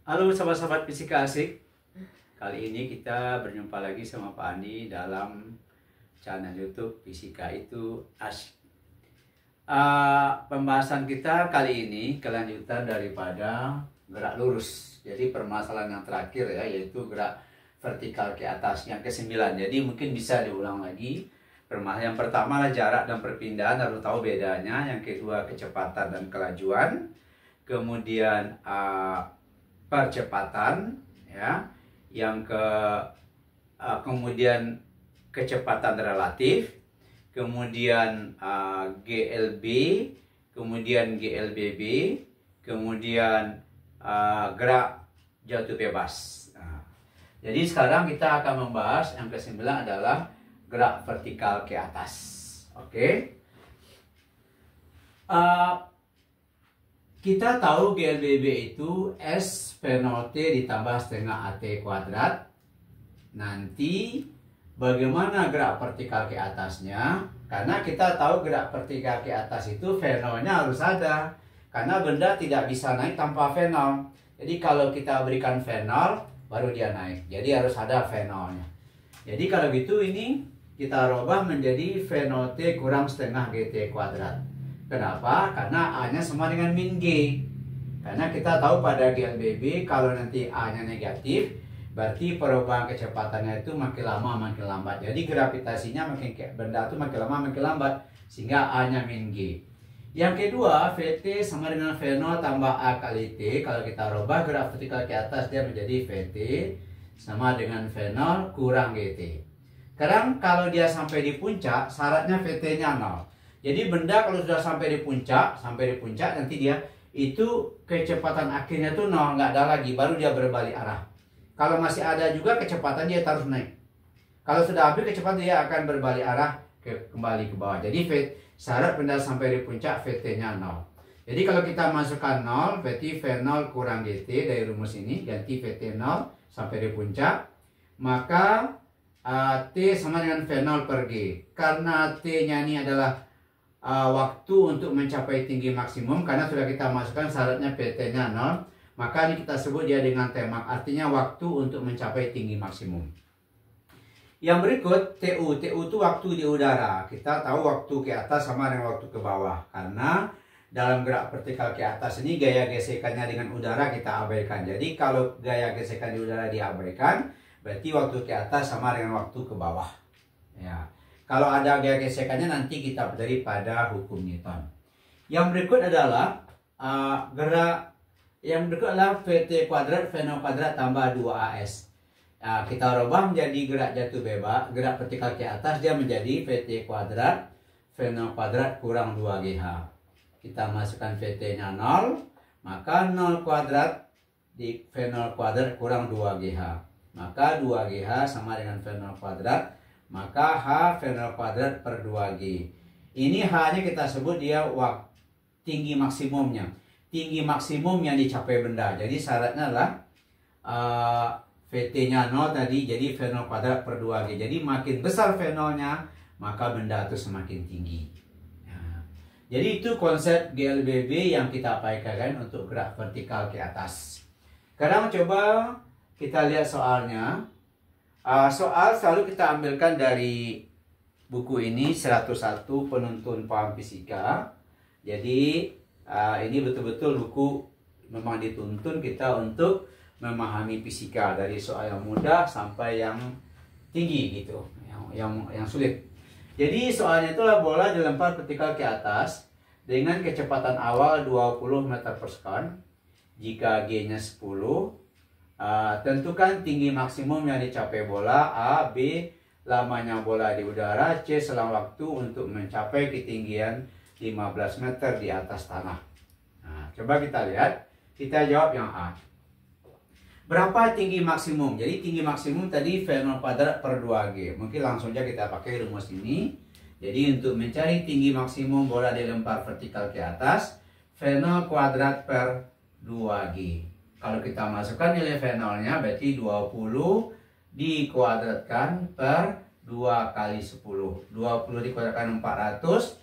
Halo sahabat-sahabat fisika asik. Kali ini kita berjumpa lagi sama Pak Andi dalam channel YouTube Fisika itu Asik. Pembahasan kita kali ini kelanjutan daripada gerak lurus. Jadi permasalahan yang terakhir ya, yaitu gerak vertikal ke atas yang ke-9. Jadi mungkin bisa diulang lagi. Permasalahan yang pertama adalah jarak dan perpindahan, harus tahu bedanya. Yang kedua kecepatan dan kelajuan. Kemudian percepatan ya, kemudian kecepatan relatif, kemudian GLB, kemudian GLBB, kemudian gerak jatuh bebas. Jadi sekarang kita akan membahas yang ke-9 adalah gerak vertikal ke atas. Oke. Kita tahu GLBB itu S V0T ditambah setengah AT kuadrat. Nanti bagaimana gerak vertikal ke atasnya? Karena kita tahu gerak vertikal ke atas itu V0-nya harus ada. Karena benda tidak bisa naik tanpa V0. Jadi kalau kita berikan V0 baru dia naik. Jadi harus ada V0-nya. Jadi kalau gitu ini kita rubah menjadi V0T kurang setengah GT kuadrat. Kenapa? Karena A-nya sama dengan min G. Karena kita tahu pada GLBB kalau nanti A-nya negatif, berarti perubahan kecepatannya itu makin lama makin lambat. Jadi gravitasinya benda itu makin lama makin lambat, sehingga A-nya min G. Yang kedua, VT sama dengan V0 tambah A kali T. Kalau kita rubah gerak vertikal ke atas, dia menjadi VT sama dengan V0 kurang GT. Sekarang kalau dia sampai di puncak, syaratnya VT-nya 0. Jadi benda kalau sudah sampai di puncak nanti dia itu kecepatan akhirnya tuh 0, nggak ada lagi, baru dia berbalik arah. Kalau masih ada juga kecepatan dia terus naik. Kalau sudah habis kecepatan dia akan berbalik arah kembali ke bawah. Jadi syarat benda sampai di puncak VT-nya 0. Jadi kalau kita masukkan 0, berarti V0 kurang GT dari rumus ini, ganti VT 0 sampai di puncak, maka T sama dengan V0 per G. Karena T-nya ini adalah waktu untuk mencapai tinggi maksimum, karena sudah kita masukkan syaratnya PT-nya 0, maka ini kita sebut dia dengan Tmax, artinya waktu untuk mencapai tinggi maksimum. Yang berikut TU. TU itu waktu di udara. Kita tahu waktu ke atas sama dengan waktu ke bawah, karena dalam gerak vertikal ke atas ini gaya gesekannya dengan udara kita abaikan. Jadi kalau gaya gesekan di udara diabaikan, berarti waktu ke atas sama dengan waktu ke bawah ya. Kalau ada gaya gesekannya nanti kita berdiri pada hukum Newton. Yang berikut adalah VT kuadrat V0 kuadrat tambah 2AS. Kita rubah menjadi gerak jatuh bebas, gerak vertikal ke atas, dia menjadi VT kuadrat V0 kuadrat kurang 2GH. Kita masukkan VT-nya 0, maka 0 kuadrat di V0 kuadrat kurang 2GH. Maka 2GH sama dengan V0 kuadrat, maka H V0 kuadrat per 2G. Ini H-nya kita sebut dia tinggi maksimumnya. Tinggi maksimum yang dicapai benda. Jadi syaratnya adalah VT-nya 0 tadi, jadi V0 kuadrat per 2G. Jadi makin besar V0-nya, maka benda itu semakin tinggi. Nah, jadi itu konsep GLBB yang kita pakai untuk gerak vertikal ke atas. Sekarang coba kita lihat soalnya. Soal selalu kita ambilkan dari buku ini 101 Penuntun Paham Fisika. Jadi ini betul-betul buku memang dituntun kita untuk memahami fisika, dari soal yang mudah sampai yang tinggi gitu, yang sulit. Jadi soalnya itulah bola dilempar vertikal ke atas dengan kecepatan awal 20 meter per second. Jika G-nya 10, tentukan tinggi maksimum yang dicapai bola. A, B, lamanya bola di udara. C, selang waktu untuk mencapai ketinggian 15 meter di atas tanah. Nah, coba kita lihat. Kita jawab yang A. Berapa tinggi maksimum? Jadi tinggi maksimum tadi V0 kuadrat per 2G. Mungkin langsung aja kita pakai rumus ini. Jadi untuk mencari tinggi maksimum bola dilempar vertikal ke atas, V0 kuadrat per 2G. Kalau kita masukkan nilai V0-nya berarti 20 dikuadratkan per 2 kali 10. 20 dikuadratkan 400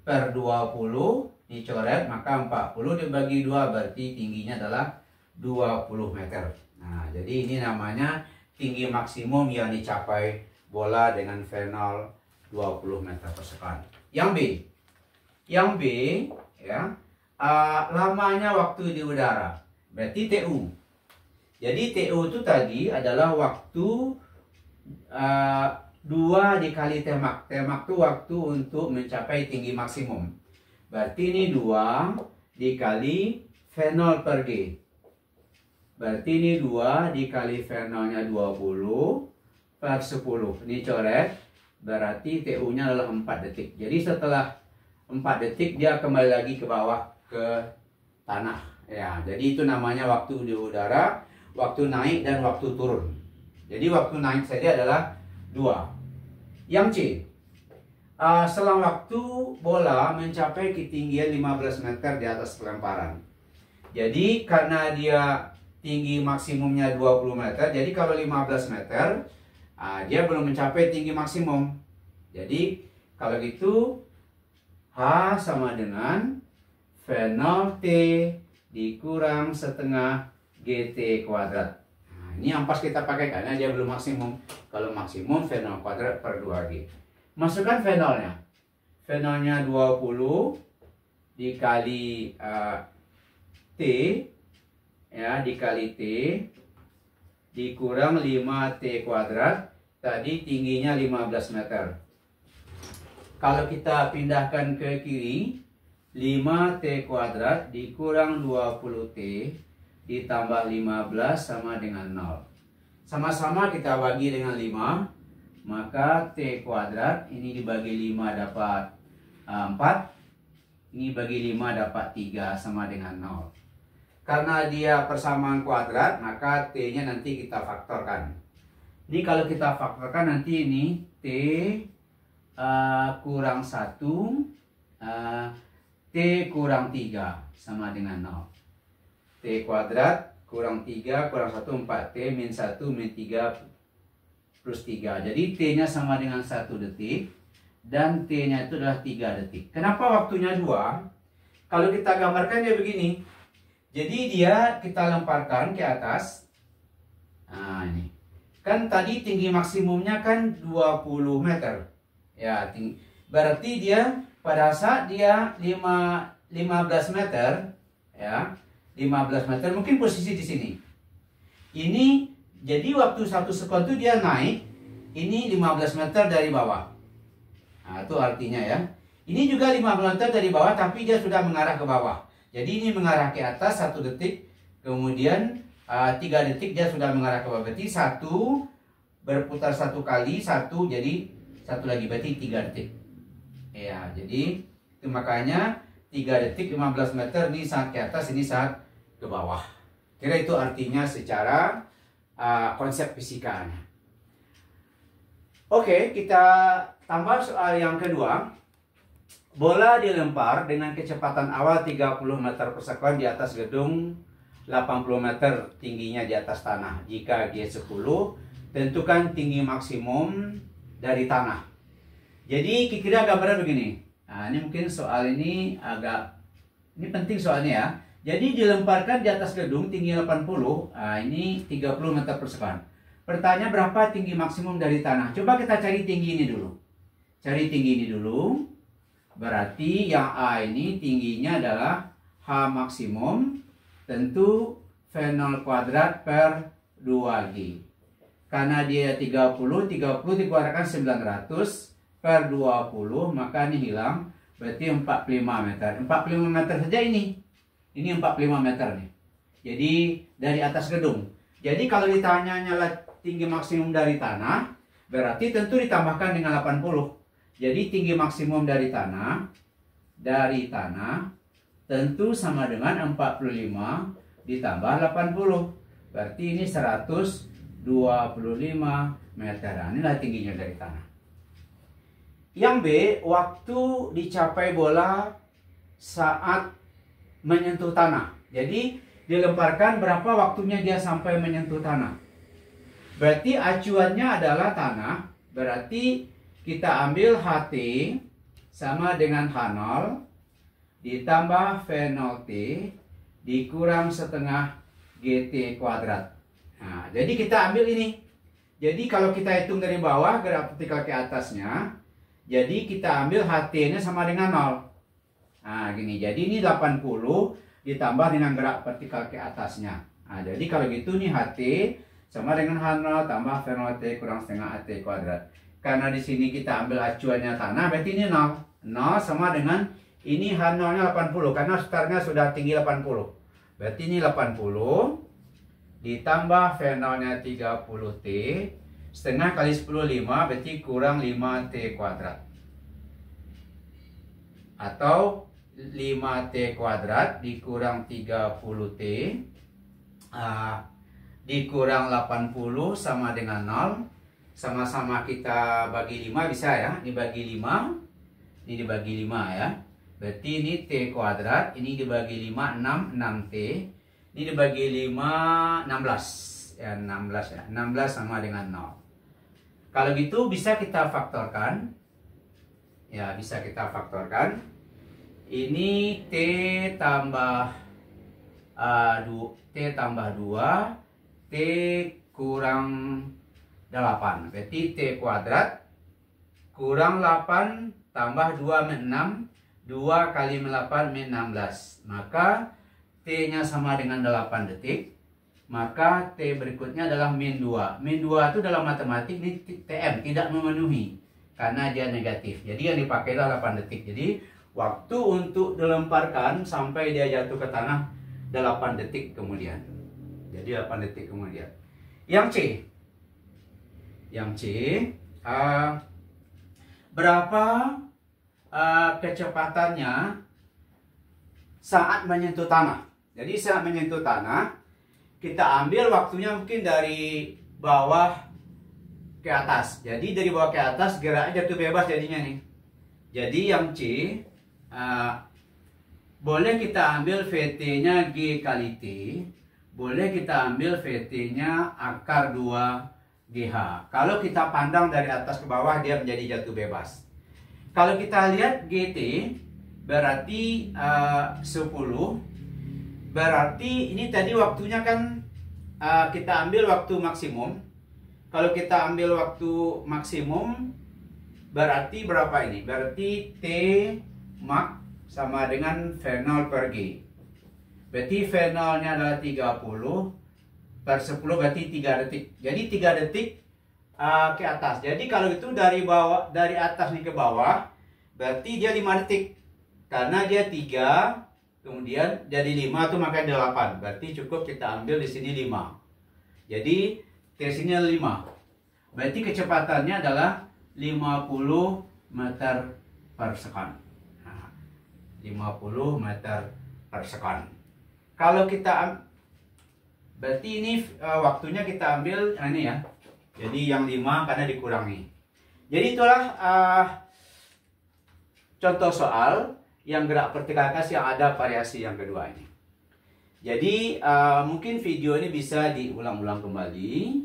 per 20 dicoret, maka 40 dibagi 2 berarti tingginya adalah 20 meter. Nah, jadi ini namanya tinggi maksimum yang dicapai bola dengan V0 20 meter per second. Yang B ya, lamanya waktu di udara, berarti TU. Jadi TU itu tadi adalah waktu 2 dikali Tmax. Tmax itu waktu untuk mencapai tinggi maksimum. Berarti ini 2 dikali V0 per G. Berarti ini 2 dikali V0-nya 20 per 10. Ini coret. Berarti TU-nya adalah 4 detik. Jadi setelah 4 detik dia kembali lagi ke bawah ke tanah. Ya, jadi itu namanya waktu di udara, waktu naik dan waktu turun. Jadi waktu naik saja adalah 2. Yang C, selang waktu bola mencapai ketinggian 15 meter di atas pelemparan. Jadi karena dia tinggi maksimumnya 20 meter, jadi kalau 15 meter dia belum mencapai tinggi maksimum. Jadi kalau gitu H sama dengan V0 T dikurang setengah GT kuadrat. Nah, ini yang pas kita pakai karena dia belum maksimum. Kalau maksimum V0 kuadrat per 2G. Masukkan V0-nya. V0-nya 20 dikali T ya, dikali T dikurang 5T kuadrat. Tadi tingginya 15 meter. Kalau kita pindahkan ke kiri, 5T kuadrat dikurang 20T ditambah 15 sama dengan 0. Sama-sama kita bagi dengan 5. Maka T kuadrat ini dibagi 5 dapat 4. Ini bagi 5 dapat 3 sama dengan 0. Karena dia persamaan kuadrat, maka T-nya nanti kita faktorkan. Ini kalau kita faktorkan nanti ini T kurang 1 T kurang 3 sama dengan 0. T kuadrat kurang 3 kurang 1 4T min 1 min 3 plus 3. Jadi T-nya sama dengan 1 detik dan T-nya itu adalah 3 detik. Kenapa waktunya 2? Kalau kita gambarkan dia begini. Jadi dia kita lemparkan ke atas. Nah, ini. Kan tadi tinggi maksimumnya kan 20 meter. Ya, berarti dia pada saat dia 15 meter ya, 15 meter mungkin posisi di sini. Ini jadi waktu 1 sekon itu dia naik ini 15 meter dari bawah. Nah, itu artinya ya. Ini juga 15 meter dari bawah tapi dia sudah mengarah ke bawah. Jadi ini mengarah ke atas 1 detik, kemudian 3 detik dia sudah mengarah ke bawah. Berarti 1 berputar 1 kali, 1 jadi 1 lagi berarti 3 detik. Ya, jadi itu makanya 3 detik 15 meter ini saat ke atas, ini saat ke bawah. Kira itu artinya secara konsep fisikanya. Oke, kita tambah soal yang kedua. Bola dilempar dengan kecepatan awal 30 meter per sekon di atas gedung 80 meter tingginya di atas tanah. Jika G10, tentukan tinggi maksimum dari tanah. Jadi kira-kira gambarnya begini. Nah, ini mungkin soal ini ini penting soalnya ya. Jadi dilemparkan di atas gedung tinggi 80, ini 30 meter per sekon. Pertanyaan berapa tinggi maksimum dari tanah? Coba kita cari tinggi ini dulu. Cari tinggi ini dulu. Berarti yang A ini tingginya adalah H maksimum, tentu V0 kuadrat per 2G. Karena dia 30 dikeluarkan 900 per 20, maka ini hilang. Berarti 45 meter. 45 meter saja ini. Ini 45 meter nih. Jadi dari atas gedung. Jadi kalau ditanyanya tinggi maksimum dari tanah, berarti tentu ditambahkan dengan 80. Jadi tinggi maksimum dari tanah tentu sama dengan 45 ditambah 80. Berarti ini 125 meter. Inilah tingginya dari tanah. Yang B, waktu dicapai bola saat menyentuh tanah. Jadi dilemparkan berapa waktunya dia sampai menyentuh tanah. Berarti acuannya adalah tanah. Berarti kita ambil HT sama dengan H0 ditambah V0T dikurang setengah GT kuadrat. Nah, jadi kita ambil ini. Jadi kalau kita hitung dari bawah gerak vertikal ke atasnya, jadi kita ambil HT-nya sama dengan 0. Nah, gini. Jadi ini 80 ditambah dengan gerak vertikal ke atasnya. Nah, jadi kalau gitu nih HT sama dengan H0 tambah V0T kurang setengah AT kuadrat. Karena di sini kita ambil acuannya tanah, berarti ini 0. 0 sama dengan ini H0-nya 80 karena startnya sudah tinggi 80. Berarti ini 80 ditambah V0-nya 30T setengah kali 10 5 berarti kurang 5T kuadrat. Atau 5T kuadrat dikurang 30T dikurang 80 sama dengan 0. Sama-sama kita bagi 5 bisa ya. Ini bagi 5. Ini dibagi 5 ya. Berarti ini T kuadrat. Ini dibagi 5 6 6T. Ini dibagi 5 16 ya, 16 ya. 16 sama dengan 0. Kalau gitu bisa kita faktorkan. Ya, bisa kita faktorkan. Ini T tambah 2 T kurang 8. Berarti T kuadrat kurang 8 tambah 2 min 6. 2 kali min 8 min 16. Maka T-nya sama dengan 8 detik. Maka T berikutnya adalah min 2. Min 2 itu dalam matematik ini TM, tidak memenuhi. Karena dia negatif. Jadi yang dipakai adalah 8 detik. Jadi waktu untuk dilemparkan sampai dia jatuh ke tanah 8 detik kemudian. Jadi 8 detik kemudian. Yang C. Yang C. Berapa kecepatannya saat menyentuh tanah? Jadi saat menyentuh tanah, kita ambil waktunya mungkin dari bawah ke atas. Jadi dari bawah ke atas geraknya jatuh bebas jadinya nih. Jadi yang C, boleh kita ambil VT-nya G kali T. Boleh kita ambil VT-nya akar 2 GH. Kalau kita pandang dari atas ke bawah dia menjadi jatuh bebas. Kalau kita lihat GT berarti 10. Berarti ini tadi waktunya kan kita ambil waktu maksimum. Kalau kita ambil waktu maksimum berarti berapa ini? Berarti T max sama dengan V0 per G. Berarti V0-nya adalah 30 per 10 berarti 3 detik. Jadi 3 detik ke atas. Jadi kalau itu dari bawah, dari atas nih ke bawah, berarti dia 5 detik. Karena dia 3 kemudian jadi 5 tuh makanya 8. Berarti cukup kita ambil di sini 5. Jadi T sini 5. Berarti kecepatannya adalah 50 meter per second. Nah, 50 meter per second. Kalau kita berarti ini waktunya kita ambil ini ya. Jadi yang 5 karena dikurangi. Jadi itulah contoh soal yang gerak vertikal atas yang ada variasi yang kedua ini. Jadi mungkin video ini bisa diulang-ulang kembali.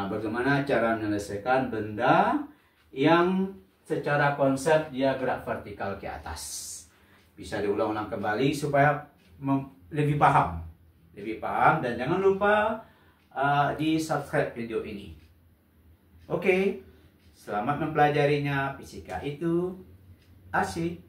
Bagaimana cara menyelesaikan benda yang secara konsep dia gerak vertikal ke atas. Bisa diulang-ulang kembali supaya lebih paham. Lebih paham dan jangan lupa di subscribe video ini. Oke, selamat mempelajarinya. Fisika itu asik.